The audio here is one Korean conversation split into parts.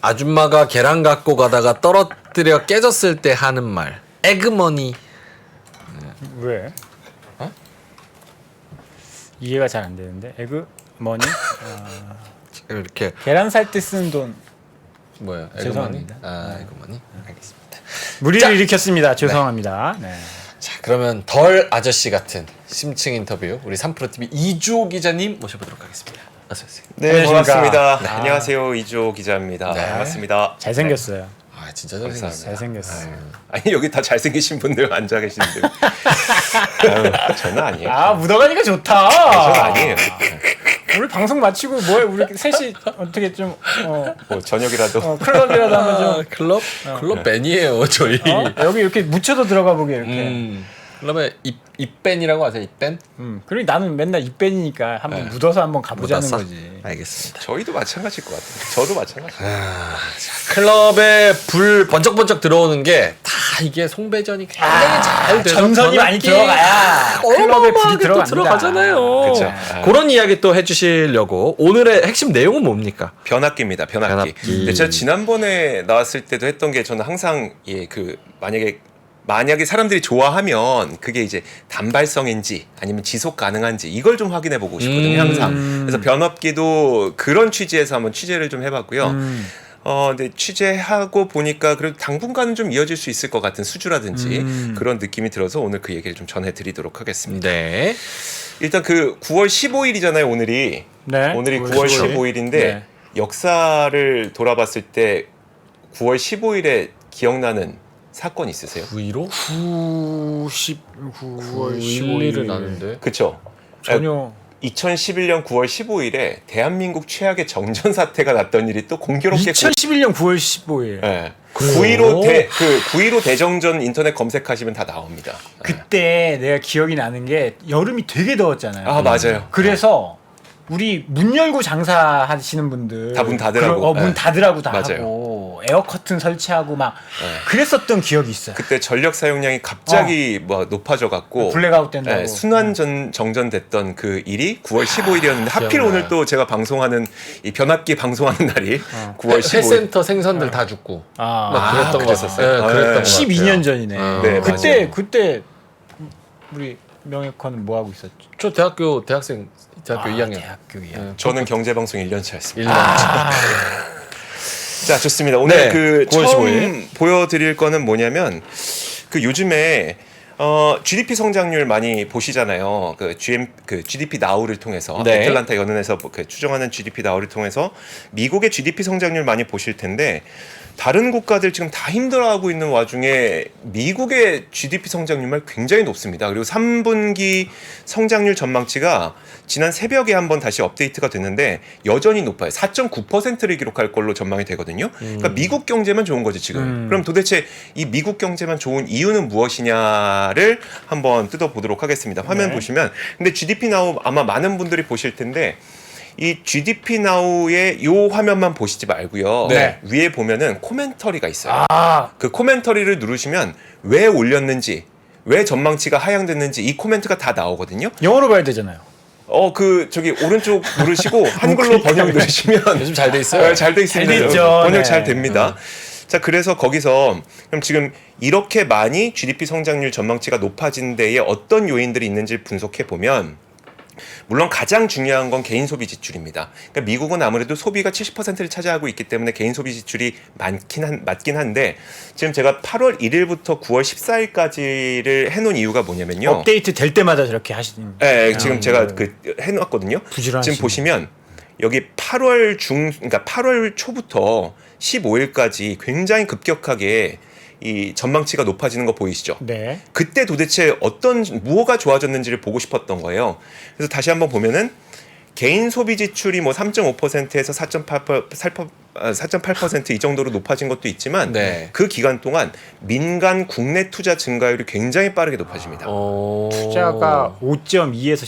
아줌마가 계란 갖고 가다가 떨어뜨려 깨졌을 때 하는 말. 에그머니. 왜? 어? 이해가 잘 안 되는데. 에그 머니? 이렇게 계란 살 때 쓰는 돈. 뭐야? 에그머니? 죄송합니다. 아, 에그머니. 알겠습니다. 무리를 자! 일으켰습니다. 죄송합니다. 네. 자, 그러면 덜 아저씨 같은 심층 인터뷰 우리 3프로TV 이주호 기자님 모셔보도록 하겠습니다. 어서 오세요. 네, 안녕하십니까. 반갑습니다. 네. 안녕하세요, 이주호 기자입니다. 네. 반갑습니다. 잘생겼어요. 아, 진짜 잘생겼어요. 잘생겼어요. 아니 여기 다 잘생기신 분들 앉아 계시는데 아유, 저는 아니에요. 아 묻어가니까 좋다. 저는 아니에요. 우리 방송 마치고 뭐해? 우리 셋이 어떻게 좀 뭐 저녁이라도 클럽이라도 한번 좀 클럽 밴이에요, 저희. 여기 이렇게 묻혀도 들어가 보게 이렇게. 클럽에 입밴이라고 아세요? 입밴? 그리고 나는 맨날 입밴이니까 한번 묻어서 한번 가보자는 묻었어? 거지. 알겠습니다. 저희도 마찬가지일 것 같아요. 저도 마찬가지. 클럽에 불 번쩍번쩍 들어오는 게 다 이게 송배전이 굉장히 잘 돼서 전선이 많이 들어가야 클럽에 불이 어마어마하게 또 들어갑니다. 들어가잖아요. 그쵸. 그런 이야기 또 해주시려고 오늘의 핵심 내용은 뭡니까? 변압기입니다. 변압기. 변압기. 근데 제가 지난번에 나왔을 때도 했던 게 저는 항상 그 만약에 사람들이 좋아하면 그게 이제 단발성인지 아니면 지속 가능한지 이걸 좀 확인해 보고 싶거든요. 항상. 그래서 변압기도 그런 취지에서 한번 취재를 좀 해봤고요. 근데 취재하고 보니까 그래도 당분간은 좀 이어질 수 있을 것 같은 수주라든지 그런 느낌이 들어서 오늘 그 얘기를 좀 전해드리도록 하겠습니다. 네. 일단 그 9월 15일이잖아요. 오늘이. 네. 오늘이 9월 15일인데 네. 역사를 돌아봤을 때 9월 15일에 기억나는 사건 있으세요? 9.15? 9월 15일을 15일 나는데. 그쵸? 전혀 2011년 9월 15일에 대한민국 최악의 정전 사태가 났던 일이 또 공교롭게 2011년 9월 15일. 네. 그래요? 9.15 대정전 인터넷 검색하시면 다 나옵니다. 그때 내가 기억이 나는 게 여름이 되게 더웠잖아요. 아 맞아요. 그래서 우리 문 열고 장사하시는 분들 다 문 닫으라고. 문 네. 닫으라고 다 맞아요. 하고 에어 커튼 설치하고 막 네. 그랬었던 기억이 있어요. 그때 전력 사용량이 갑자기 뭐 높아져 갖고 블랙아웃 된다고. 순환 정전됐던 그 일이 9월 15일이었는데 하필 기억나요. 오늘 또 제가 방송하는 이 변압기 방송하는 날이 9월 15일. 회센터 생선들 다 죽고. 막 그랬던 거 그랬었어요? 같아요. 네, 그랬던 것 12년 같아요. 전이네. 네, 그때 우리 명예컨은 뭐 하고 있었죠? 저 대학교 2학년. 대학교 2학년. 네. 저는 경제방송 1년 차였습니다. 1년. 자, 좋습니다. 오늘 네, 그 9월 처음 15일. 보여드릴 거는 뭐냐면 그 요즘에 GDP 성장률 많이 보시잖아요. 그 GDP 나우를 통해서 네. 애틀란타 연은에서 그 추정하는 GDP 나우를 통해서 미국의 GDP 성장률 많이 보실 텐데 다른 국가들 지금 다 힘들어하고 있는 와중에 미국의 GDP 성장률만 굉장히 높습니다. 그리고 3분기 성장률 전망치가 지난 새벽에 한번 다시 업데이트가 됐는데 여전히 높아요. 4.9%를 기록할 걸로 전망이 되거든요. 그러니까 미국 경제만 좋은 거지 지금. 그럼 도대체 이 미국 경제만 좋은 이유는 무엇이냐를 한번 뜯어보도록 하겠습니다. 화면 네. 보시면 근데 GDP 나우 아마 많은 분들이 보실 텐데 이 GDP 나우의 요 화면만 보시지 말고요. 네. 위에 보면은 코멘터리가 있어요. 아, 그 코멘터리를 누르시면 왜 올렸는지, 왜 전망치가 하향됐는지 이 코멘트가 다 나오거든요. 영어로 봐야 되잖아요. 저기 오른쪽 누르시고 한글로 번역 누르시면 요즘 잘 돼 있어요. 잘 돼 있습니다. 잘 돼 있죠. 번역 네. 잘 됩니다. 자, 그래서 거기서 그럼 지금 이렇게 많이 GDP 성장률 전망치가 높아진 데에 어떤 요인들이 있는지 분석해 보면 물론 가장 중요한 건 개인 소비 지출입니다. 그러니까 미국은 아무래도 소비가 70%를 차지하고 있기 때문에 개인 소비 지출이 맞긴 한데 지금 제가 8월 1일부터 9월 14일까지를 해놓은 이유가 뭐냐면요. 업데이트 될 때마다 저렇게 하시는. 네, 지금 제가 해놨거든요. 부지런하시네. 지금 보시면 여기 8월 초부터 15일까지 굉장히 급격하게 이 전망치가 높아지는 거 보이시죠? 네. 그때 도대체 뭐가 좋아졌는지를 보고 싶었던 거예요. 그래서 다시 한번 보면은 개인 소비 지출이 뭐 3.5%에서 4.8% 이 정도로 높아진 것도 있지만 네. 그 기간 동안 민간 국내 투자 증가율이 굉장히 빠르게 높아집니다. 투자가 5.2에서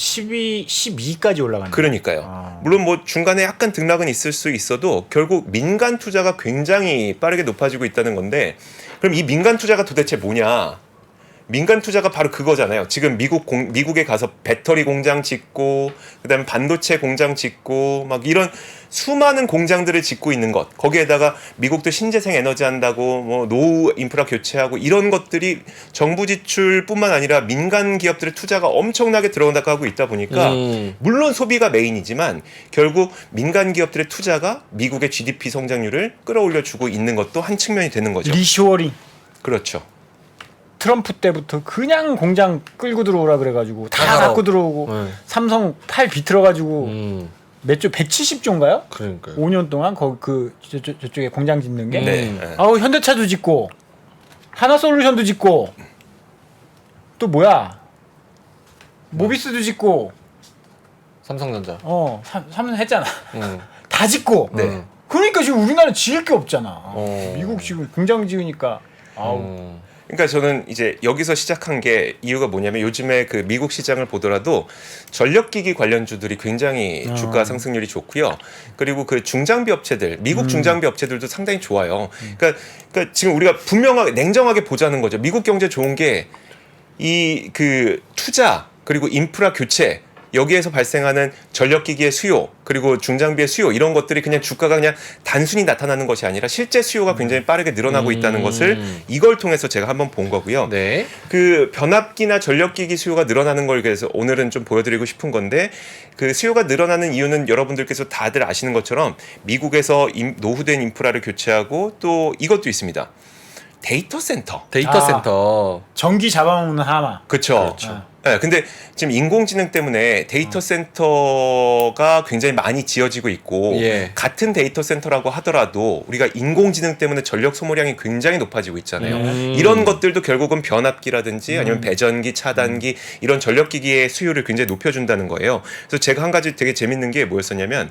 12까지 올라갔네요. 그러니까요. 물론 뭐 중간에 약간 등락은 있을 수 있어도 결국 민간 투자가 굉장히 빠르게 높아지고 있다는 건데 그럼 이 민간 투자가 도대체 뭐냐? 민간 투자가 바로 그거잖아요. 지금 미국에 가서 배터리 공장 짓고 그다음에 반도체 공장 짓고 막 이런 수많은 공장들을 짓고 있는 것. 거기에다가 미국도 신재생 에너지 한다고 뭐 노후 인프라 교체하고 이런 것들이 정부 지출뿐만 아니라 민간 기업들의 투자가 엄청나게 들어온다고 하고 있다 보니까 물론 소비가 메인이지만 결국 민간 기업들의 투자가 미국의 GDP 성장률을 끌어올려 주고 있는 것도 한 측면이 되는 거죠. 리쇼어링. 그렇죠. 트럼프 때부터 그냥 공장 끌고 들어오라 그래가지고 다 다 갖고 들어오고 삼성 팔 비틀어가지고 몇 조 170조인가요? 그러니까요. 5년 동안 거기 저쪽에 공장 짓는 게. 네. 아우 현대차도 짓고 하나솔루션도 짓고 또 뭐야 모비스도 짓고 삼성전자. 삼성 했잖아. 음. 다 짓고. 네. 그러니까 지금 우리나라 지을 게 없잖아. 미국 지금 공장 지으니까 아우. 그러니까 저는 이제 여기서 시작한 게 이유가 뭐냐면 요즘에 그 미국 시장을 보더라도 전력기기 관련주들이 굉장히 주가 상승률이 좋고요. 그리고 그 중장비 업체들, 미국 중장비 업체들도 상당히 좋아요. 그러니까 지금 우리가 분명하게 냉정하게 보자는 거죠. 미국 경제 좋은 게 이 그 투자 그리고 인프라 교체 여기에서 발생하는 전력기기의 수요 그리고 중장비의 수요 이런 것들이 그냥 주가가 그냥 단순히 나타나는 것이 아니라 실제 수요가 굉장히 빠르게 늘어나고 있다는 것을 이걸 통해서 제가 한번 본 거고요. 네. 그 변압기나 전력기기 수요가 늘어나는 걸 그래서 오늘은 좀 보여드리고 싶은 건데 그 수요가 늘어나는 이유는 여러분들께서 다들 아시는 것처럼 미국에서 노후된 인프라를 교체하고 또 이것도 있습니다. 데이터 센터. 데이터 센터. 전기 잡아먹는 하마. 그렇죠. 네, 근데 지금 인공지능 때문에 데이터 센터가 굉장히 많이 지어지고 있고 예. 같은 데이터 센터라고 하더라도 우리가 인공지능 때문에 전력 소모량이 굉장히 높아지고 있잖아요. 이런 것들도 결국은 변압기라든지 아니면 배전기, 차단기 이런 전력기기의 수요를 굉장히 높여준다는 거예요. 그래서 제가 한 가지 되게 재밌는 게 뭐였었냐면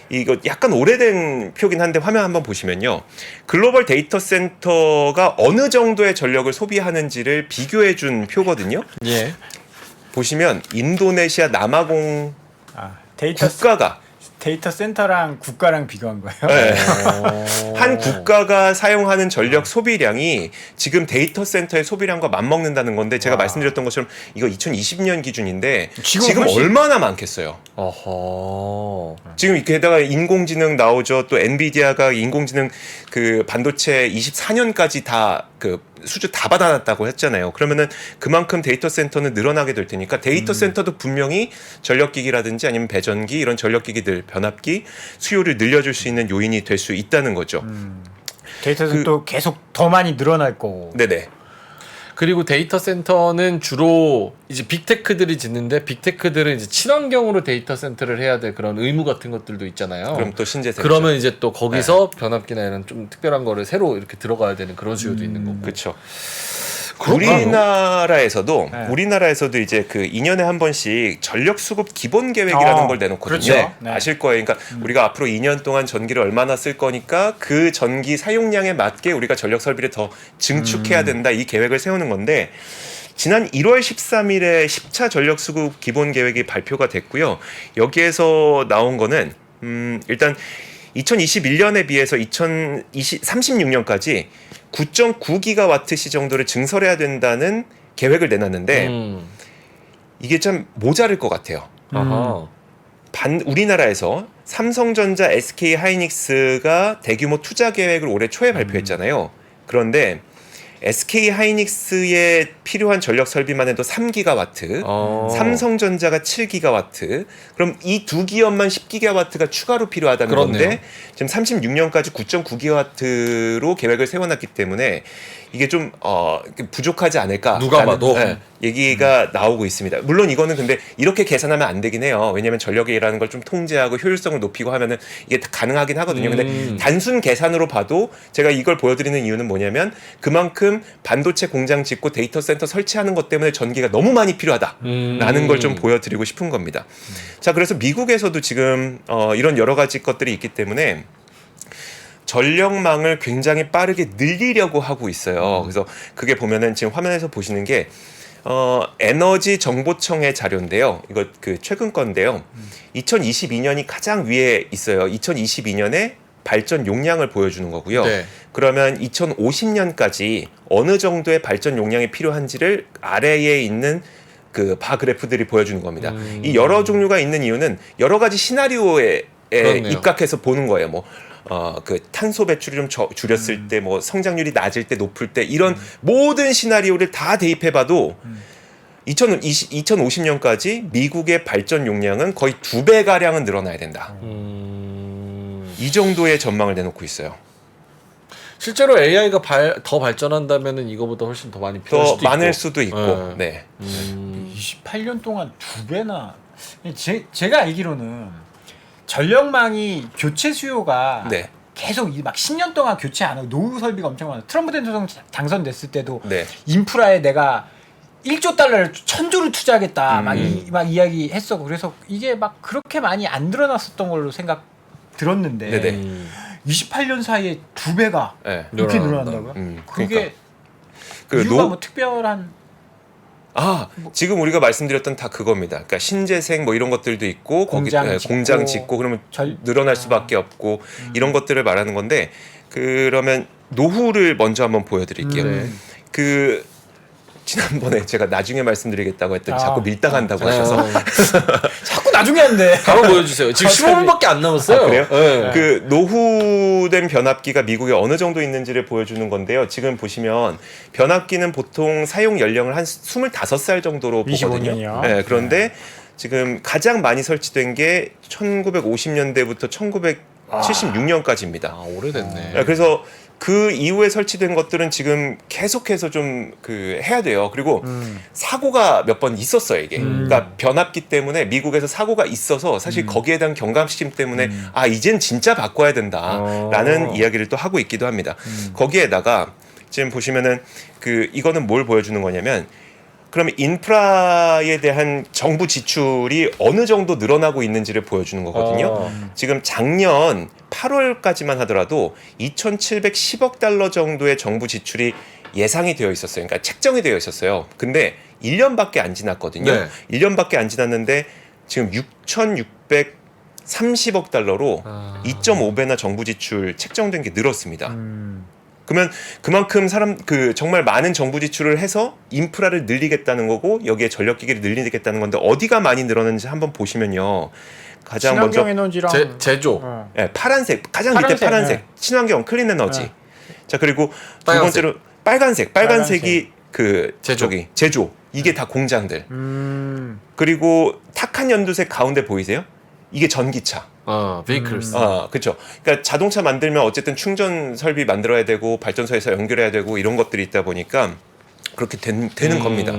이거 약간 오래된 표긴 한데 화면 한번 보시면요. 글로벌 데이터 센터가 어느 정도의 전력을 소비하는지를 비교해 준 표거든요. 예. 보시면 인도네시아 남아공 국가가 데이터 센터랑 국가랑 비교한 거예요. 네. 한 국가가 사용하는 전력 소비량이 지금 데이터 센터의 소비량과 맞먹는다는 건데 제가 말씀드렸던 것처럼 이거 2020년 기준인데 지금 훨씬... 얼마나 많겠어요. 어허. 지금 게다가 인공지능 나오죠. 또 엔비디아가 인공지능 그 반도체 24년까지 다 그 수주 다 받아놨다고 했잖아요. 그러면은 그만큼 데이터 센터는 늘어나게 될 테니까 데이터 센터도 분명히 전력기기라든지 아니면 배전기 이런 전력기기들 변압기 수요를 늘려줄 수 있는 요인이 될 수 있다는 거죠. 데이터 센터 계속 더 많이 늘어날 거고. 네네. 그리고 데이터 센터는 주로 이제 빅테크들이 짓는데 빅테크들은 이제 친환경으로 데이터 센터를 해야 될 그런 의무 같은 것들도 있잖아요. 그럼 또 신재생. 그러면 이제 또 거기서 변압기나 이런 좀 특별한 거를 새로 이렇게 들어가야 되는 그런 수요도 있는 거고. 그렇죠. 그렇구나. 우리나라에서도 이제 그 2년에 한 번씩 전력 수급 기본 계획이라는 걸 내놓거든요. 그렇죠. 네. 아실 거예요. 그러니까 우리가 앞으로 2년 동안 전기를 얼마나 쓸 거니까 그 전기 사용량에 맞게 우리가 전력 설비를 더 증축해야 된다. 이 계획을 세우는 건데 지난 1월 13일에 10차 전력 수급 기본 계획이 발표가 됐고요. 여기에서 나온 거는 일단 2021년에 비해서 2036년까지 9.9기가와트시 정도를 증설해야 된다는 계획을 내놨는데 이게 참 모자랄 것 같아요. 아하. 우리나라에서 삼성전자, SK 하이닉스가 대규모 투자 계획을 올해 초에 발표했잖아요. 그런데 SK 하이닉스에 필요한 전력 설비만 해도 3기가와트, 삼성전자가 7기가와트. 그럼 이 두 기업만 10기가와트가 추가로 필요하다는 그렇네요. 건데 지금 36년까지 9.9기가와트로 계획을 세워놨기 때문에 이게 좀 부족하지 않을까? 누가 봐도 얘기가 나오고 있습니다. 물론 이거는 근데 이렇게 계산하면 안 되긴 해요. 왜냐하면 전력이라는 걸 좀 통제하고 효율성을 높이고 하면은 이게 가능하긴 하거든요. 근데 단순 계산으로 봐도 제가 이걸 보여드리는 이유는 뭐냐면 그만큼 반도체 공장 짓고 데이터 센터 설치하는 것 때문에 전기가 너무 많이 필요하다라는 걸 좀 보여드리고 싶은 겁니다. 자, 그래서 미국에서도 지금 이런 여러 가지 것들이 있기 때문에 전력망을 굉장히 빠르게 늘리려고 하고 있어요. 그래서 그게 보면은 지금 화면에서 보시는 게 에너지 정보청의 자료인데요. 이거 그 최근 건데요. 2022년이 가장 위에 있어요. 2022년에 발전 용량을 보여주는 거고요. 네. 그러면 2050년까지 어느 정도의 발전 용량이 필요한지를 아래에 있는 그 바 그래프들이 보여주는 겁니다. 이 여러 종류가 있는 이유는 여러 가지 시나리오에 그렇네요. 입각해서 보는 거예요. 뭐 그 탄소 배출이 좀 줄였을 때, 뭐 성장률이 낮을 때, 높을 때 이런 모든 시나리오를 다 대입해봐도 2050년까지 미국의 발전 용량은 거의 2배 가량은 늘어나야 된다. 이 정도의 전망을 내놓고 있어요. 실제로 AI가 더 발전한다면은 이거보다 훨씬 더 많이 필요할 더 수도 많을 있고. 수도 있고. 네. 28년 동안 2배나 제가 알기로는 전력망이 교체 수요가 네. 계속 막 10년 동안 교체 안 하고 노후 설비가 엄청 많아. 트럼프 대통령 당선됐을 때도 네. 인프라에 내가 1조 달러를 1000조를 투자하겠다 막 이야기했었고 그래서 이게 막 그렇게 많이 안 늘어났었던 걸로 생각 들었는데 네네. 28년 사이에 2배가 네. 이렇게 늘어난다. 늘어난다고요? 그러니까. 그게 그 이유가 뭐 특별한 지금 우리가 말씀드렸던 다 그겁니다. 그러니까 신재생 뭐 이런 것들도 있고 공장 짓고, 공장 짓고 그러면 늘어날 수밖에 없고 이런 것들을 말하는 건데 그러면 노후를 먼저 한번 보여드릴게요. 네. 그 지난번에 제가 나중에 말씀드리겠다고 했더니 자꾸 밀당한다고 하셔서 자꾸 나중에 한대. 바로 보여주세요. 지금 15분밖에 안 남았어요. 아, 그래요? 네. 그 노후된 변압기가 미국에 어느 정도 있는지를 보여주는 건데요. 지금 보시면 변압기는 보통 사용 연령을 한 25살 정도로 보거든요. 25년이요. 네, 그런데 지금 가장 많이 설치된 게 1950년대부터 1976년까지입니다. 아, 오래됐네. 그래서 그 이후에 설치된 것들은 지금 계속해서 좀 그 해야 돼요. 그리고 사고가 몇 번 있었어요, 이게. 그러니까 변압기 때문에 미국에서 사고가 있어서 사실 거기에 대한 경각심 때문에 이젠 진짜 바꿔야 된다라는 이야기를 또 하고 있기도 합니다. 거기에다가 지금 보시면은 이거는 뭘 보여주는 거냐면 그러면 인프라에 대한 정부 지출이 어느 정도 늘어나고 있는지를 보여주는 거거든요. 지금 작년 8월까지만 하더라도 2,710억 달러 정도의 정부 지출이 예상이 되어 있었어요. 그러니까 책정이 되어 있었어요. 근데 1년밖에 안 지났거든요. 네. 1년밖에 안 지났는데 지금 6,630억 달러로 2.5배나 정부 지출 책정된 게 늘었습니다. 그러면 그만큼 정말 많은 정부 지출을 해서 인프라를 늘리겠다는 거고 여기에 전력기기를 늘리겠다는 건데 어디가 많이 늘었는지 한번 보시면요. 가장 먼저 친환경 에너지랑 제조. 네, 파란색 가장 밑에 파란색 친환경 클린 에너지. 자 그리고 두 빨간색. 번째로 빨간색이 그 제조. 제조 이게 다 공장들. 그리고 탁한 연두색 가운데 보이세요? 이게 전기차. vehicles. 그렇죠. 그러니까 자동차 만들면 어쨌든 충전 설비 만들어야 되고 발전소에서 연결해야 되고 이런 것들이 있다 보니까 그렇게 되는 겁니다.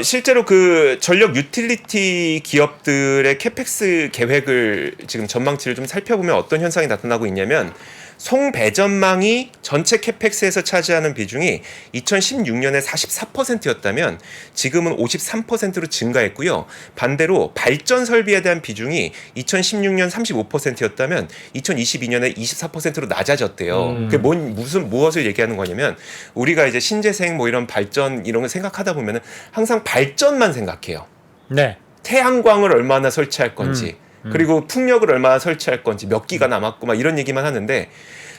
실제로 그 전력 유틸리티 기업들의 캐펙스 계획을 지금 전망치를 좀 살펴보면 어떤 현상이 나타나고 있냐면 송배전망이 전체 캐펙스에서 차지하는 비중이 2016년에 44%였다면 지금은 53%로 증가했고요. 반대로 발전 설비에 대한 비중이 2016년 35%였다면 2022년에 24%로 낮아졌대요. 그게 무엇을 얘기하는 거냐면 우리가 이제 신재생 뭐 이런 발전 이런 걸 생각하다 보면은 항상 발전만 생각해요. 네. 태양광을 얼마나 설치할 건지 그리고 풍력을 얼마나 설치할 건지 몇 기가 남았고 막 이런 얘기만 하는데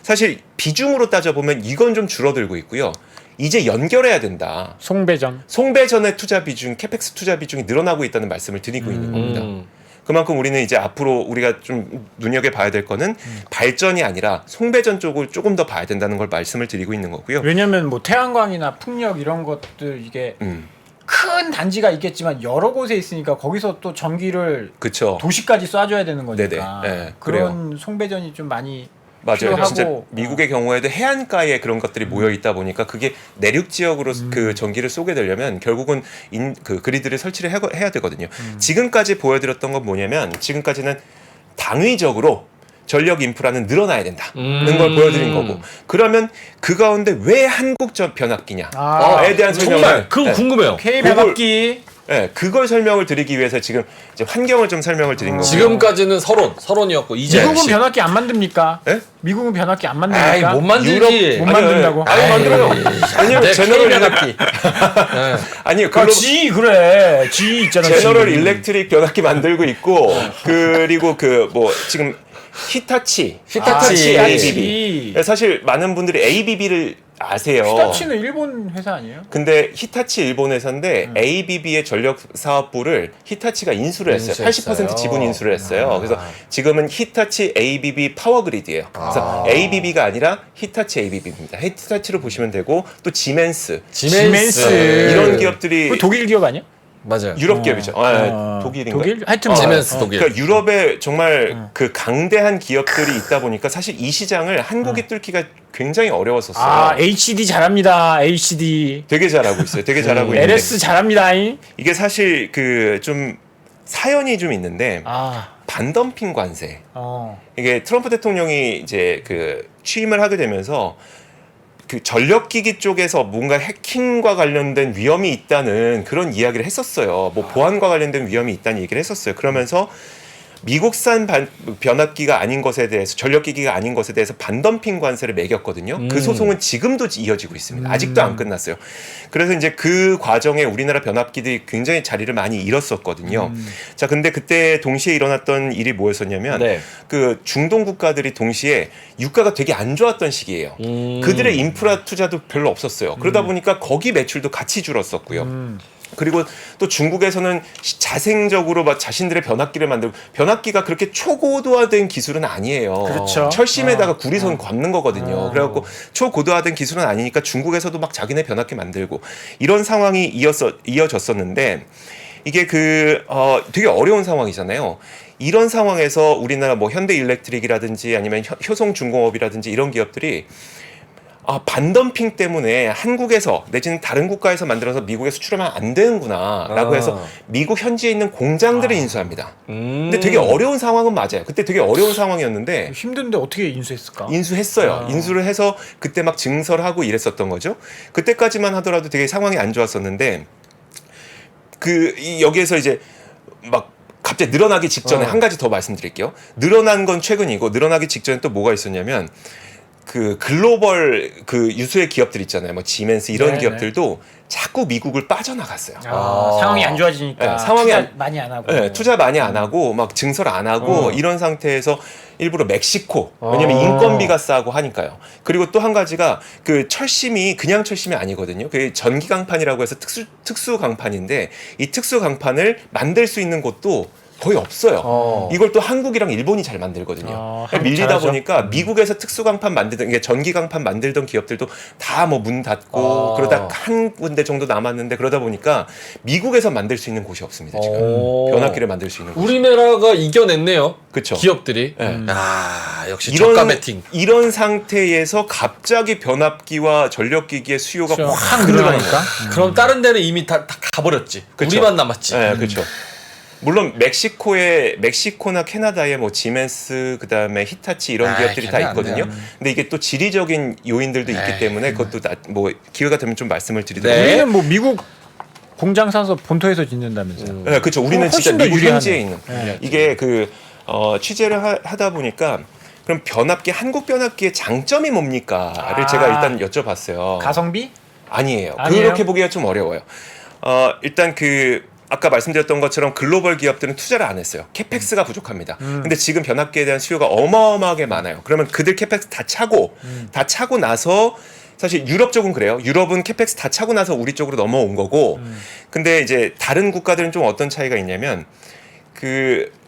사실 비중으로 따져보면 이건 좀 줄어들고 있고요. 이제 연결해야 된다. 송배전의 투자 비중, 캐펙스 투자 비중이 늘어나고 있다는 말씀을 드리고 있는 겁니다. 그만큼 우리는 이제 앞으로 우리가 좀 눈여겨봐야 될 거는 발전이 아니라 송배전 쪽을 조금 더 봐야 된다는 걸 말씀을 드리고 있는 거고요. 왜냐면 뭐 태양광이나 풍력 이런 것들 이게 큰 단지가 있겠지만 여러 곳에 있으니까 거기서 또 전기를 그쵸. 도시까지 쏴줘야 되는 거니까 네네. 네, 그런 송배전이 좀 많이 맞아요. 필요하고, 진짜 미국의 경우에도 해안가에 그런 것들이 모여 있다 보니까 그게 내륙 지역으로 그 전기를 쏘게 되려면 결국은 그 그리드를 설치를 해야 되거든요. 지금까지 보여드렸던 건 뭐냐면 지금까지는 당위적으로 전력 인프라는 늘어나야 된다는 걸 보여드린 거고 그러면 그 가운데 왜 한국 변압기냐에 대한 설명을 정말 그거 궁금해요. K 변압기 네, 그걸 설명을 드리기 위해서 지금 이제 환경을 좀 설명을 드린 거고. 지금까지는 서론이었고 이제 미국은 변압기 안 만듭니까? 네? 미국은 변압기 안 아이 만듭니까? 못 만들지. 못 만든다고? 아니 만들어요. 왜냐면 내 제너럴 변압기. 아니요. 아, G 그래. G 있잖아. 제너럴 G. 일렉트릭 변압기 만들고 있고 그리고 그 뭐 지금 히타치 ABB. 사실 많은 분들이 ABB를 아세요. 히타치는 일본 회사 아니에요? 근데 히타치 일본 회사인데 ABB의 전력 사업부를 히타치가 인수를 했어요. 인수했어요. 80% 지분 인수를 했어요. 그래서 지금은 히타치 ABB 파워그리드예요. 그래서 ABB가 아니라 히타치 ABB입니다. 히타치로 보시면 되고 또 지멘스 이런 기업들이 그 독일 기업 아니야? 맞아요. 유럽 기업이죠. 독일인가? 독일? 하여튼 지멘스 독일. 그러니까 유럽에 정말 그 강대한 기업들이 있다 보니까 사실 이 시장을 한국이 뚫기가 굉장히 어려웠었어요. 아, HD 잘합니다. HD. 되게 잘하고 있어요. 되게 잘하고 있는데 LS 잘합니다. 이게 사실 그 좀 사연이 좀 있는데 아. 반덤핑 관세. 어. 이게 트럼프 대통령이 이제 그 취임을 하게 되면서 그 전력기기 쪽에서 뭔가 해킹과 관련된 위험이 있다는 그런 이야기를 했었어요. 뭐 보안과 관련된 위험이 있다는 얘기를 했었어요. 그러면서 미국산 변압기가 아닌 것에 대해서 전력기기가 아닌 것에 대해서 반덤핑 관세를 매겼거든요. 그 소송은 지금도 이어지고 있습니다. 아직도 안 끝났어요. 그래서 이제 그 과정에 우리나라 변압기들이 굉장히 자리를 많이 잃었었거든요. 자, 근데 그때 동시에 일어났던 일이 뭐였었냐면 네. 그 중동 국가들이 동시에 유가가 되게 안 좋았던 시기예요. 그들의 인프라 투자도 별로 없었어요. 그러다 보니까 거기 매출도 같이 줄었었고요. 그리고 또 중국에서는 자생적으로 막 자신들의 변압기를 만들고 변압기가 그렇게 초고도화된 기술은 아니에요. 그렇죠. 철심에다가 구리선 걷는 거거든요. 그래갖고 초고도화된 기술은 아니니까 중국에서도 막 자기네 변압기 만들고 이런 상황이 이어졌었는데 이게 되게 어려운 상황이잖아요. 이런 상황에서 우리나라 뭐 현대일렉트릭이라든지 아니면 효성중공업이라든지 이런 기업들이 반덤핑 때문에 한국에서 내지는 다른 국가에서 만들어서 미국에 수출하면 안 되는구나라고 해서 미국 현지에 있는 공장들을 인수합니다. 근데 되게 어려운 상황은 맞아요. 그때 되게 어려운 상황이었는데 힘든데 어떻게 인수했을까? 인수했어요. 인수를 해서 그때 막 증설하고 이랬었던 거죠. 그때까지만 하더라도 되게 상황이 안 좋았었는데 여기에서 이제 막 갑자기 늘어나기 직전에 한 가지 더 말씀드릴게요. 늘어난 건 최근이고 늘어나기 직전에 또 뭐가 있었냐면 그 글로벌 그 유수의 기업들 있잖아요. 뭐 지멘스 이런 네네. 기업들도 자꾸 미국을 빠져나갔어요. 상황이 안 좋아지니까 네, 상황이 투자 많이 안 하고. 네, 투자 많이 안 하고 막 증설 안 하고 이런 상태에서 일부러 멕시코 왜냐면 인건비가 싸고 하니까요. 그리고 또 한 가지가 그 철심이 그냥 철심이 아니거든요. 그 전기 강판이라고 해서 특수 강판인데 이 특수 강판을 만들 수 있는 곳도 거의 없어요. 이걸 또 한국이랑 일본이 잘 만들거든요. 한국 밀리다 잘하죠. 보니까 미국에서 특수강판 만들던 이게 전기강판 만들던 기업들도 다 뭐 문 닫고 그러다 한 군데 정도 남았는데 그러다 보니까 미국에서 만들 수 있는 곳이 없습니다. 지금 변압기를 만들 수 있는 곳이. 우리나라가 이겨냈네요. 그쵸. 기업들이. 네. 역시 저가 배팅. 이런 상태에서 갑자기 변압기와 전력기기의 수요가 확 늘어나니까. 그럼 다른 데는 이미 다 가버렸지. 그쵸. 우리만 남았지. 네, 그렇죠. 물론 멕시코나 캐나다에 뭐 지멘스 그다음에 히타치 이런 기업들이 다 걔네 안 있거든요. 돼요. 근데 이게 또 지리적인 요인들도 있기 때문에 그것도 뭐 기회가 되면 좀 말씀을 드리도록 네. 우리는 뭐 미국 공장 사서 본토에서 짓는다면서요. 네, 그렇죠. 우리는 진짜 훨씬 더 미국 유리하네. 현지에 있는 이게 취재를 하다 보니까 그럼 한국 변압기의 장점이 뭡니까를 제가 일단 여쭤봤어요. 가성비? 아니에요. 아니에요? 그렇게 보기가 좀 어려워요. 일단 아까 말씀드렸던 것처럼 글로벌 기업들은 투자를 안 했어요. 캐펙스가 부족합니다. 근데 지금 변압기에 대한 수요가 어마어마하게 많아요. 그러면 그들 캐펙스 다 차고 나서 사실 유럽 쪽은 그래요. 유럽은 캐펙스 다 차고 나서 우리 쪽으로 넘어온 거고 근데 이제 다른 국가들은 좀 어떤 차이가 있냐면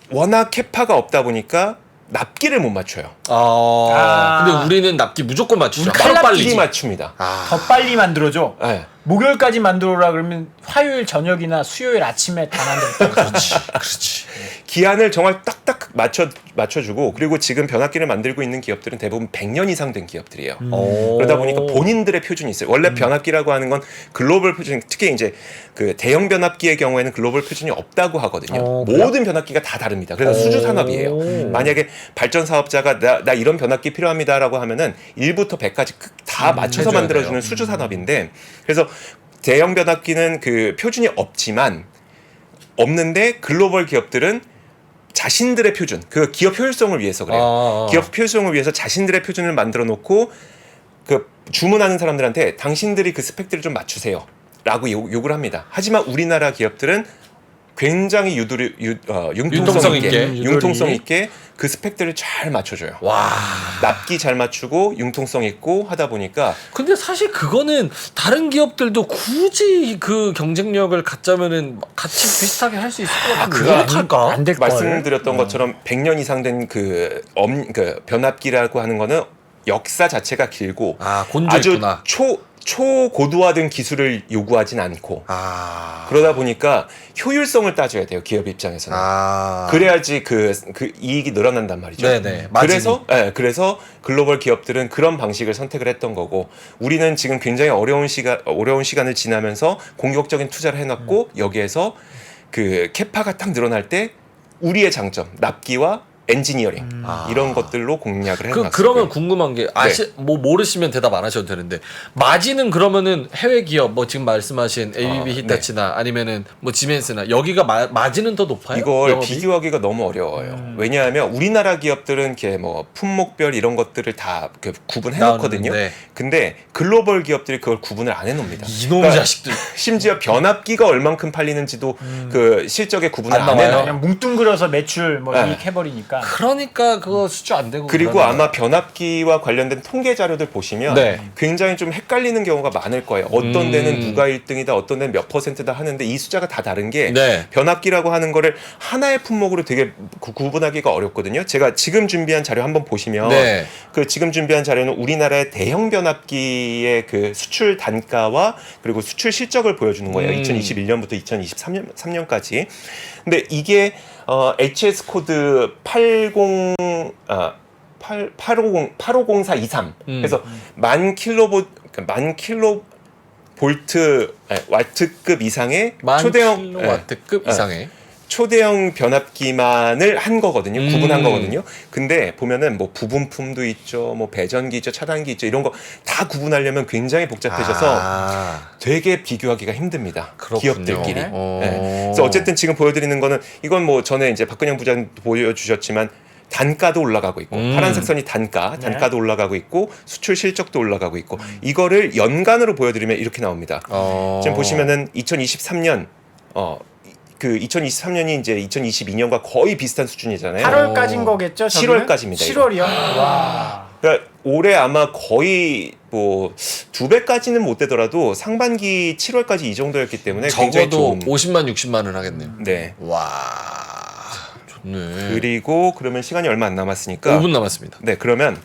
워낙 캐파가 없다 보니까 납기를 못 맞춰요. 근데 우리는 납기 무조건 맞추죠. 우리 바로 칼 빨리지. 납기 맞춥니다. 더 빨리 만들어줘. 네. 목요일까지 만들어라 그러면 화요일 저녁이나 수요일 아침에 다 만들었다. 그렇지. 기한을 정말 딱딱 맞춰주고 그리고 지금 변압기를 만들고 있는 기업들은 대부분 100년 이상 된 기업들이에요. 그러다 보니까 본인들의 표준이 있어요. 원래 변압기라고 하는 건 글로벌 표준, 특히 이제 그 대형 변압기의 경우에는 글로벌 표준이 없다고 하거든요. 모든 변압기가 다 다릅니다. 그래서 수주 산업이에요. 만약에 발전 사업자가 나 이런 변압기 필요합니다라고 하면은 1부터 100까지 다 맞춰서 만들어주는 수주 산업인데 그래서 대형 변압기는 그 표준이 없지만 없는데 글로벌 기업들은 자신들의 표준, 그 기업 효율성을 위해서 그래요. 기업 효율성을 위해서 자신들의 표준을 만들어 놓고 그 주문하는 사람들한테 당신들이 그 스펙들을 좀 맞추세요라고 요구를 합니다. 하지만 우리나라 기업들은 굉장히 융통성 있게 그 스펙들을 잘 맞춰줘요. 와. 납기 잘 맞추고 융통성 있고 하다 보니까. 근데 사실 그거는 다른 기업들도 굳이 그 경쟁력을 갖자면은 같이 비슷하게 할 수 있을 것 같은데. 그거 안 될 걸. 말씀드렸던 것처럼 100년 이상 된 그 변압기라고 하는 거는 역사 자체가 길고 곤조 아주 있구나. 초고도화된 기술을 요구하진 않고 그러다 보니까 효율성을 따져야 돼요, 기업 입장에서는. 그래야지 그 이익이 늘어난단 말이죠. 네네. 그래서 글로벌 기업들은 그런 방식을 선택을 했던 거고, 우리는 지금 굉장히 어려운 시간을 지나면서 공격적인 투자를 해놨고 여기에서 그 캐파가 딱 늘어날 때 우리의 장점, 납기와 엔지니어링 이런 것들로 공략을 해놨어요. 그러면 궁금한 게 뭐 모르시면 대답 안 하셔도 되는데, 마진은 그러면은 해외 기업 뭐 지금 말씀하신 ABB 히타치나 아니면은 뭐 지멘스나 여기가 마진은 더 높아요? 이걸 영업이? 비교하기가 너무 어려워요. 왜냐하면 우리나라 기업들은 이렇게 뭐 품목별 이런 것들을 다 구분해 놓거든요. 근데 글로벌 기업들이 그걸 구분을 안 해놓습니다. 이놈 자식들. 심지어 변압기가 얼만큼 팔리는지도 그 실적에 구분을 안 해놔요. 그냥 뭉뚱그려서 매출 뭐 이익 해버리니까. 그러니까 그거 수주 안 되고. 그리고 아마 변압기와 관련된 통계 자료들 보시면 굉장히 좀 헷갈리는 경우가 많을 거예요. 어떤 데는 누가 1등이다, 어떤 데는 몇 %다 하는데 이 숫자가 다 다른 게 변압기라고 하는 거를 하나의 품목으로 되게 구분하기가 어렵거든요. 제가 지금 준비한 자료 한번 보시면 그 지금 준비한 자료는 우리나라의 대형 변압기의 그 수출 단가와 그리고 수출 실적을 보여주는 거예요. 2021년부터 2023년까지. 근데 이게 HS 코드 850423 그래서 만 킬로볼트 와트급 이상의 초대형 킬로와트급 이상의 초대형 변압기만을 한 거거든요. 구분한 거거든요. 근데 보면은 뭐 부분품도 있죠, 뭐 배전기 있죠, 차단기 있죠, 이런 거 다 구분하려면 굉장히 복잡해져서 되게 비교하기가 힘듭니다. 기업들끼리. 그래서 어쨌든 지금 보여드리는 거는 이건 뭐 전에 이제 박근영 부장님 보여주셨지만 단가도 올라가고 있고 파란색 선이 단가도 올라가고 있고 수출 실적도 올라가고 있고 이거를 연간으로 보여드리면 이렇게 나옵니다. 지금 보시면은 2023년 그 2023년이 이제 2022년과 거의 비슷한 수준이잖아요. 8월까지인 거겠죠? 7월까지입니다. 7월이요? 와. 그러니까 올해 아마 거의 뭐 2배까지는 못 되더라도 상반기 7월까지 이 정도였기 때문에 굉장히 적어도 좋은 50만 60만은 하겠네요. 네. 와. 좋네. 그리고 그러면 시간이 얼마 안 남았으니까 5분 남았습니다. 네, 그러면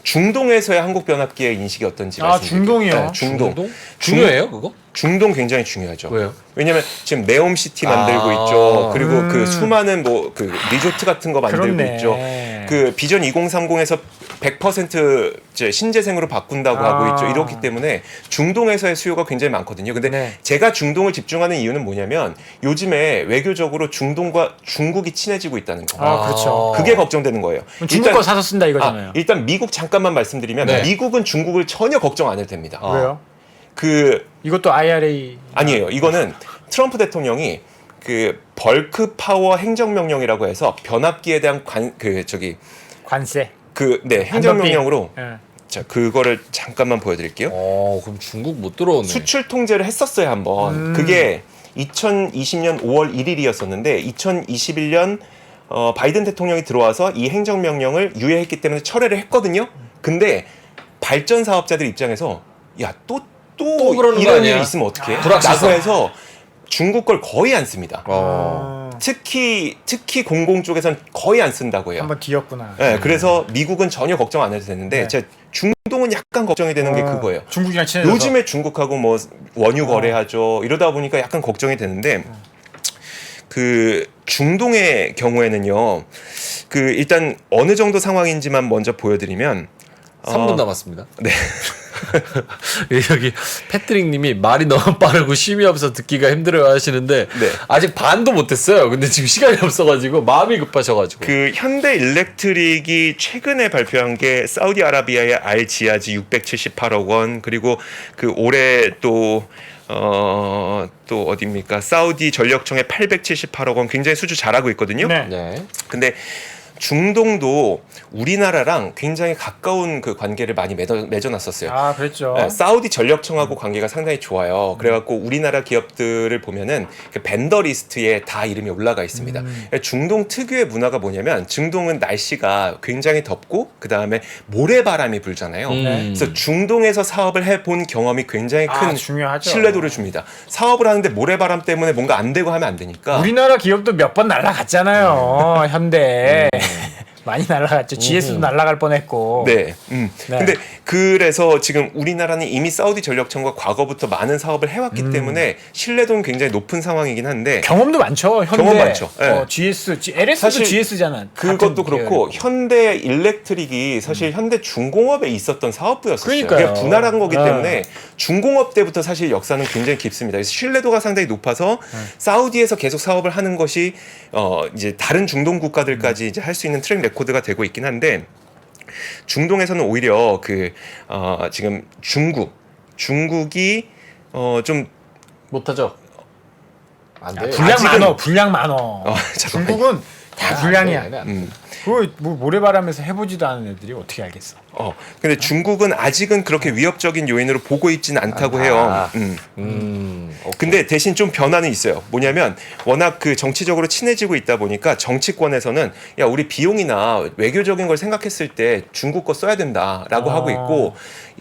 중동에서의 한국 변압기의 인식이 어떤지 말씀드릴게요. 중동이요? 네, 중동. 중요해요, 그거? 중동 굉장히 중요하죠. 왜요? 왜냐면 지금 네옴시티 만들고 있죠. 그리고 그 수많은 뭐 그 리조트 같은 거 만들고 있죠. 그 비전 2030에서 100% 이제 신재생으로 바꾼다고 하고 있죠. 이렇기 때문에 중동에서의 수요가 굉장히 많거든요. 근데 제가 중동을 집중하는 이유는 뭐냐면 요즘에 외교적으로 중동과 중국이 친해지고 있다는 거. 그렇죠. 그게 걱정되는 거예요. 중국 거 사서 쓴다 이거잖아요. 일단 미국 잠깐만 말씀드리면 미국은 중국을 전혀 걱정 안 해도 됩니다. 왜요? 이것도 IRA 아니에요. 이거는 트럼프 대통령이 그 벌크 파워 행정명령이라고 해서 변압기에 대한 관세. 행정명령으로 자, 그거를 잠깐만 보여드릴게요. 그럼 중국 못 들어오네. 수출 통제를 했었어요, 한번. 그게 2020년 5월 1일이었었는데 2021년 바이든 대통령이 들어와서 이 행정명령을 유예했기 때문에 철회를 했거든요. 근데 발전 사업자들 입장에서 또 이런 일이 있으면 어떡해? 라고 해서 중국 걸 거의 안 씁니다. 특히 공공 쪽에서는 거의 안 쓴다고 해요. 한번 뒤였구나. 네, 그래서 미국은 전혀 걱정 안 해도 되는데 제 중동은 약간 걱정이 되는 게 그거예요. 중국이랑 친해져서. 요즘에 중국하고 뭐 원유 거래하죠. 이러다 보니까 약간 걱정이 되는데 그 중동의 경우에는요. 그 일단 어느 정도 상황인지만 먼저 보여드리면 3분 남았습니다. 네. 여기 패트릭 님이 말이 너무 빠르고 쉼이 없어 듣기가 힘들어요 하시는데 아직 반도 못했어요. 근데 지금 시간이 없어가지고 마음이 급하셔가지고 그 현대 일렉트릭이 최근에 발표한 게 사우디아라비아의 알지아즈 678억 원 그리고 그 올해 또 또 어디입니까? 사우디 전력청의 878억 원 굉장히 수주 잘하고 있거든요. 네. 네. 근데 중동도 우리나라랑 굉장히 가까운 그 관계를 많이 맺어놨었어요. 아, 그랬죠. 네, 사우디 전력청하고 관계가 상당히 좋아요. 그래갖고 우리나라 기업들을 보면은 그 벤더 리스트에 다 이름이 올라가 있습니다. 중동 특유의 문화가 뭐냐면 중동은 날씨가 굉장히 덥고 그 다음에 모래바람이 불잖아요. 그래서 중동에서 사업을 해본 경험이 굉장히 큰 중요하죠. 신뢰도를 줍니다. 사업을 하는데 모래바람 때문에 뭔가 안 되고 하면 안 되니까. 우리나라 기업도 몇 번 날아갔잖아요. 현대. 많이 날아갔죠. GS도 날아갈 뻔했고. 네. 네. 근데 그래서 지금 우리나라는 이미 사우디 전력청과 과거부터 많은 사업을 해왔기 때문에 신뢰도는 굉장히 높은 상황이긴 한데 경험도 많죠. 현대. 경험 많죠. 네. GS, LS도 사실 GS잖아. 그것도 그렇고 현대 일렉트릭이 사실 현대 중공업에 있었던 사업부였었어요. 그러니까요. 그게 분할한 거기 네. 때문에 중공업 때부터 사실 역사는 굉장히 깊습니다. 그래서 신뢰도가 상당히 높아서 사우디에서 계속 사업을 하는 것이 이제 다른 중동 국가들까지 이제 할 수 있는 트랙 레코드가 되고 있긴 한데 중동에서는 오히려 지금 중국이 좀 못하죠. 안 돼. 분량 많어. 잠깐만요. 중국은 다 분량이야. 안 돼, 안 돼. 그거 뭐 모래바람에서 해보지도 않은 애들이 어떻게 알겠어? 근데 중국은 아직은 그렇게 위협적인 요인으로 보고 있지는 않다고 해요. 근데 대신 좀 변화는 있어요. 뭐냐면 워낙 그 정치적으로 친해지고 있다 보니까 정치권에서는 야 우리 비용이나 외교적인 걸 생각했을 때 중국 거 써야 된다라고 하고 있고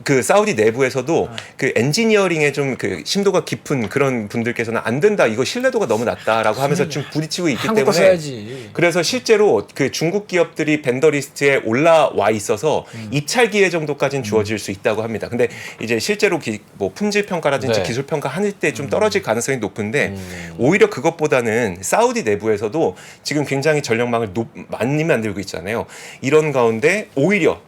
그 사우디 내부에서도 그 엔지니어링에 좀 그 심도가 깊은 그런 분들께서는 안 된다 이거 신뢰도가 너무 낮다라고 하면서 좀 부딪히고 있기 한국 거 때문에 써야지. 그래서 실제로 그 중국 기업들이 벤더 리스트에 올라와 있어서 입찰 기회 정도까지는 주어질 수 있다고 합니다. 근데 이제 실제로 뭐 품질 평가라든지 네. 기술 평가 할 때 좀 떨어질 가능성이 높은데 오히려 그것보다는 사우디 내부에서도 지금 굉장히 전력망을 많이 만들고 있잖아요. 이런 가운데 오히려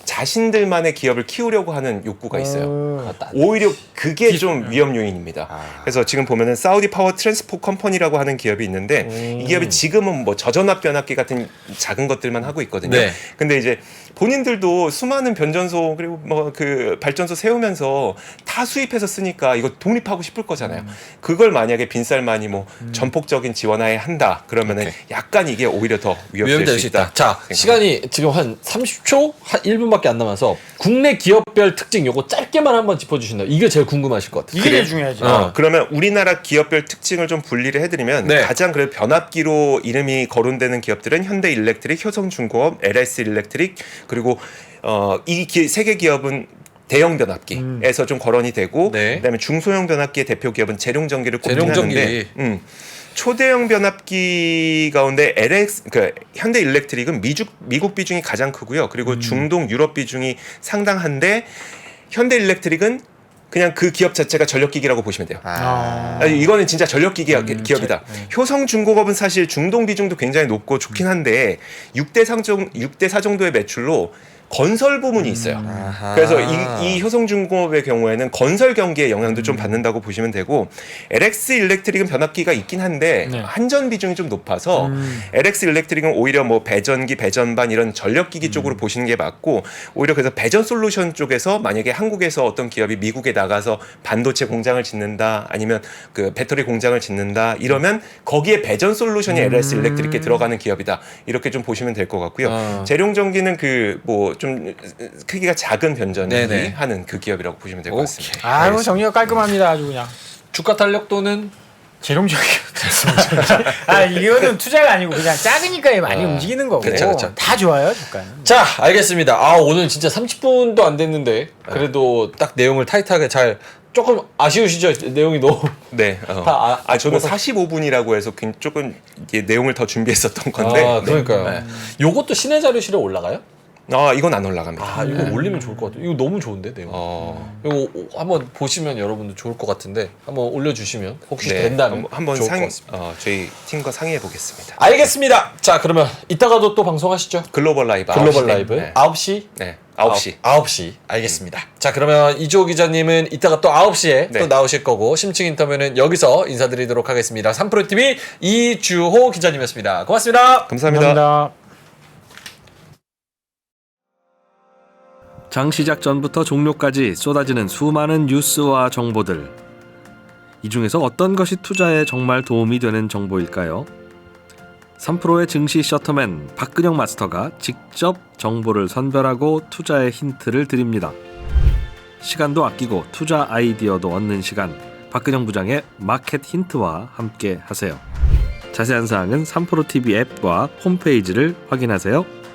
자신들만의 기업을 키우려고 하는 욕구가 있어요. 오히려 그게 좀 위험 요인입니다. 그래서 지금 보면은 사우디 파워 트랜스포 컴퍼니라고 하는 기업이 있는데 이 기업이 지금은 뭐 저전압 변압기 같은 작은 것들만 하고 있거든요. 네. 근데 이제 본인들도 수많은 변전소 그리고 뭐 그 발전소 세우면서 다 수입해서 쓰니까 이거 독립하고 싶을 거잖아요. 그걸 만약에 빈살만이 뭐 전폭적인 지원하에 한다 그러면은 약간 이게 오히려 더 위협될 수 있다. 자, 시간이 지금 한 30초, 한 1분밖에 안 남아서 국내 기업별 특징 요거 짧게만 한번 짚어주신다. 이게 제일 궁금하실 것 같아요. 이게 제일 중요하지. 그러면 우리나라 기업별 특징을 좀 분리를 해드리면 네. 가장 그래도 변압기로 이름이 거론되는 기업들은 현대 일렉트릭, 효성중공업, LS 일렉트릭 그리고 이 세 개 기업은 대형 변압기에서 좀 거론이 되고 네. 그다음에 중소형 변압기의 대표 기업은 재룡전기를 꼽긴 재룡전기. 하는데 초대형 변압기 가운데 현대 일렉트릭은 미국 비중이 가장 크고요. 그리고 중동 유럽 비중이 상당한데 현대 일렉트릭은 그냥 그 기업 자체가 전력기기라고 보시면 돼요. 이거는 진짜 전력기기 기업이다. 효성중공업은 사실 중동 비중도 굉장히 높고 좋긴 한데 6대 4 정도의 매출로 건설 부문이 있어요. 그래서 이 효성중공업의 경우에는 건설 경기의 영향도 좀 받는다고 보시면 되고 LX 일렉트릭은 변압기가 있긴 한데 한전 비중이 좀 높아서 LX 일렉트릭은 오히려 뭐 배전기, 배전반 이런 전력기기 쪽으로 보시는 게 맞고 오히려 그래서 배전 솔루션 쪽에서 만약에 한국에서 어떤 기업이 미국에 나가서 반도체 공장을 짓는다 아니면 그 배터리 공장을 짓는다 이러면 거기에 배전 솔루션이 LS 일렉트릭에 들어가는 기업이다 이렇게 좀 보시면 될 것 같고요. 재룡전기는 그 뭐 좀 크기가 작은 변전기 네네. 하는 그 기업이라고 보시면 될 것 같습니다. 아유 정리가 깔끔합니다. 아주 그냥. 주가 탄력도는 재룡전기. 이거는 투자가 아니고 그냥 작으니까 많이 움직이는 거고. 그쵸. 다 좋아요 주가는. 자, 알겠습니다. 오늘 진짜 30분도 안 됐는데 그래도 딱 내용을 타이트하게 잘 조금 아쉬우시죠? 내용이 너무 네. 저는 45분이라고 해서 조금 이게 내용을 더 준비했었던 건데. 그러니까요. 네. 요것도 신의 자료실에 올라가요? 이건 안 올라갑니다. 이거 올리면 좋을 것 같아요. 이거 너무 좋은데 내용. 이거 한번 보시면 여러분들 좋을 것 같은데 한번 올려주시면 혹시 된다면 한번 좋을 것 같습니다. 저희 팀과 상의해 보겠습니다. 알겠습니다. 자, 그러면 이따가도 또 방송하시죠? 글로벌 라이브. 글로벌 9시 라이브 네. 9시? 네. 9시. 9시. 알겠습니다. 자, 그러면 이주호 기자님은 이따가 또 9시에 네. 또 나오실 거고 심층 인터뷰는 여기서 인사드리도록 하겠습니다. 3프로TV 이주호 기자님이었습니다. 고맙습니다. 감사합니다. 감사합니다. 장 시작 전부터 종료까지 쏟아지는 수많은 뉴스와 정보들. 이 중에서 어떤 것이 투자에 정말 도움이 되는 정보일까요? 3프로의 증시 셔터맨 박근영 마스터가 직접 정보를 선별하고 투자의 힌트를 드립니다. 시간도 아끼고 투자 아이디어도 얻는 시간, 박근영 부장의 마켓 힌트와 함께 하세요. 자세한 사항은 3프로 TV 앱과 홈페이지를 확인하세요.